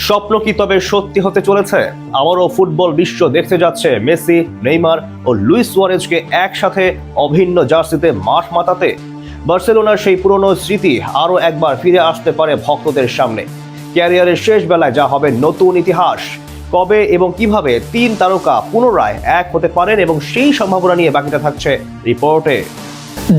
স্বপ্ন কি তবে সত্যি হতে চলেছে? আবারও ফুটবল বিশ্ব দেখতে যাচ্ছে মেসি, নেইমার ও লুইস সুয়ারেজকে একসাথে অভিন্ন জার্সিতে মাঠ মাতাতে। বার্সেলোনার সেই পুরনো স্মৃতি আরও একবার ফিরে আসতে পারে ভক্তদের সামনে। ক্যারিয়ারের শেষ বেলায় যা হবে নতুন ইতিহাস। কবে এবং কিভাবে তিন তারকা পুনরায় এক হতে পারেন এবং সেই সম্ভাবনা নিয়ে বাকিটা থাকছে রিপোর্টে।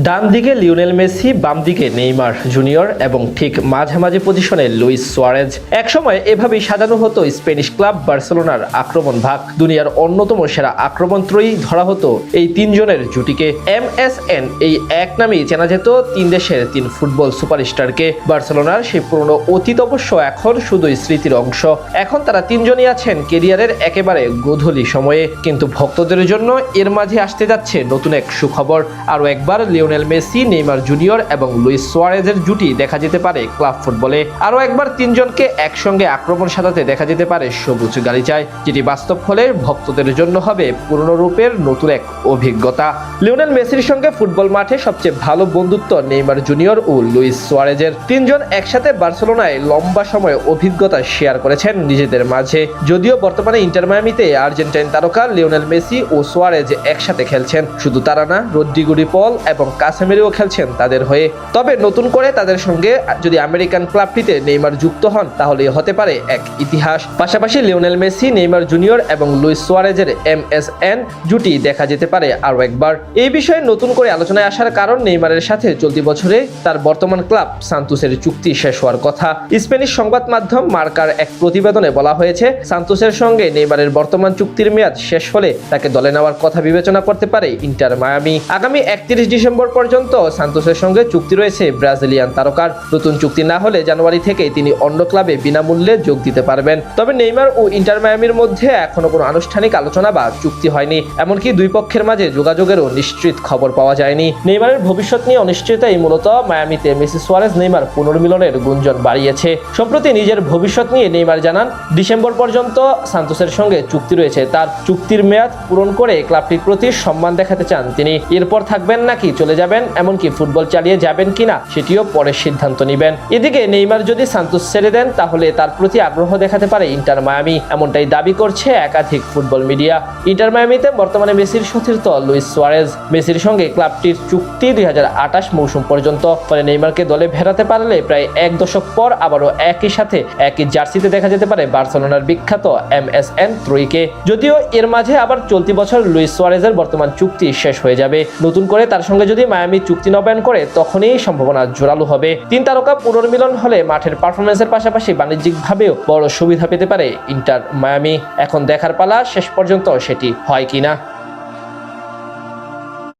ডান দিকে লিওনেল মেসি, বাম দিকে নেইমার জুনিয়র এবং ঠিক মাঝামাঝি পজিশনে লুইস সুয়ারেজ। একসময় এভাবেই সাজানো হতো স্প্যানিশ ক্লাব বার্সেলোনার আক্রমণ ভাগ। দুনিয়ার অন্যতম সেরা আক্রমণত্রয়ী ধরা হতো এই তিনজনের জুটিকে। MSN এই এক নামেই চেনা যেত তিন দেশের তিন ফুটবল সুপারস্টারকে। বার্সেলোনার সেই পুরনো অতীত অবশ্য এখন শুধুই স্মৃতির অংশ। এখন তারা তিনজনই আছেন কেরিয়ারের একেবারে গোধূলি সময়ে, কিন্তু ভক্তদের জন্য এর মাঝে আসতে যাচ্ছে নতুন এক সুখবর। আরও একবার লিওনেল মেসি, নেইমার জুনিয়র এবং লুইস সুয়ারেজের জুটি দেখা যেতে পারে ক্লাব ফুটবলে। আরও একবার তিনজনকে একসঙ্গে আক্রমণ সাজাতে দেখা যেতে পারে সবুজ গালিচায়, যেটি বাস্তব হলে ভক্তদের জন্য হবে পূর্ণরূপের নতুন এক অভিজ্ঞতা। লিওনেল মেসির সঙ্গে ফুটবল মাঠে সবচেয়ে ভালো বন্ধুত্ব নেইমার জুনিয়র ও লুইস সুয়ারেজের। তিনজন একসাথে বার্সেলোনায় লম্বা সময় অভিজ্ঞতা শেয়ার করেছেন নিজেদের মাঝে। যদিও বর্তমানে ইন্টার মায়ামিতে আর্জেন্টাইন তারকা লিওনেল মেসি ও সুয়ারেজ একসাথে খেলছেন। শুধু তারা না, রদ্রিগো ডি পল এবং কাসেমিরো খেলছেন তাদের হয়ে। তবে নতুন করে তাদের সঙ্গে যদি আমেরিকান ক্লাবটিতে নেইমার যুক্ত হন, তাহলে হতে পারে এক ইতিহাস। পাশাপাশি লিওনেল মেসি, নেইমার জুনিয়র এবং লুইস সুয়ারেজের MSN জুটি দেখা যেতে পারে আরও একবার। এই বিষয়ে নতুন করে আলোচনায় আসার কারণ, নেইমারের সাথে চলতি বছরে তার বর্তমান ক্লাব সান্তোসের চুক্তি শেষ হওয়ার কথা। স্প্যানিশ সংবাদ মাধ্যম মার্কার এক প্রতিবেদনে বলা হয়েছে, সান্তোসের সঙ্গে নেইমারের বর্তমান চুক্তির মেয়াদ শেষ হলে তাকে দলে নেওয়ার কথা বিবেচনা করতে পারে ইন্টার মায়ামি। আগামী 31 ডিসেম্বর পর্যন্ত সান্তোসের সঙ্গে চুক্তি রয়েছে ব্রাজিলিয়ান তারকার। নতুন চুক্তি না হলে জানুয়ারি থেকে তিনি অন্য ক্লাবে বিনামূল্যে যোগ দিতে পারবেন। তবে নেইমার ও ইন্টার মায়ামির মধ্যে এখনো কোনো আনুষ্ঠানিক আলোচনা বা চুক্তি হয়নি। এমনকি দুই পক্ষের মাঝে যোগাযোগেরও নিশ্চিত খবর পাওয়া যায়নি। নেইমারের ভবিষ্যৎ নিয়ে অনিশ্চয়তাই মূলত মায়ামিতে মেসি, সুয়ারেজ, নেইমার পুনর্মিলনের গুঞ্জন বাড়িয়েছে। সম্প্রতি নিজের ভবিষ্যৎ নিয়ে নেইমার জানান, ডিসেম্বর পর্যন্ত সান্তোসের সঙ্গে চুক্তি রয়েছে। তার চুক্তির মেয়াদ পূরণ করে ক্লাবটির প্রতি সম্মান দেখাতে চান তিনি। এরপর থাকবেন নাকি চলে যাবেন, এমনকি ফুটবল চালিয়ে যাবেন কিনা সেটিও পরে সিদ্ধান্ত নেবেন। এদিকে নেইমার যদি সান্তোস ছেড়ে দেন, তাহলে তার প্রতি আগ্রহ দেখাতে পারে ইন্টার মায়ামি, এমনটাই দাবি করছে একাধিক ফুটবল মিডিয়া। ইন্টার মায়ামিতে বর্তমানে মেসির সতীর্থ লুইস সুয়ারেজ। মেসির সঙ্গে ক্লাবটির চুক্তি 2028 মৌসুম পর্যন্ত। ফলে নেইমারকে দলে ফেরাতে পারলে প্রায় এক দশক পর আবারও একই সাথে একই জার্সিতে দেখা যেতে পারে বার্সেলোনার বিখ্যাত MSN ত্রয়ীকে। যদিও এর মাঝে আবার চলতি বছর লুইস সুয়ারেজের বর্তমান চুক্তি শেষ হয়ে যাবে। নতুন করে তার সঙ্গে যদি মায়ামি চুক্তি নবায়ন করে, তখনই সম্ভাবনা জোরালো হবে। তিন তারকা পুনর্মিলন হলে মাঠের পারফরমেন্সের পাশাপাশি বাণিজ্যিকভাবেও বড় সুবিধা পেতে পারে ইন্টার মায়ামি। এখন দেখার পালা শেষ পর্যন্ত সেটি হয় কিনা।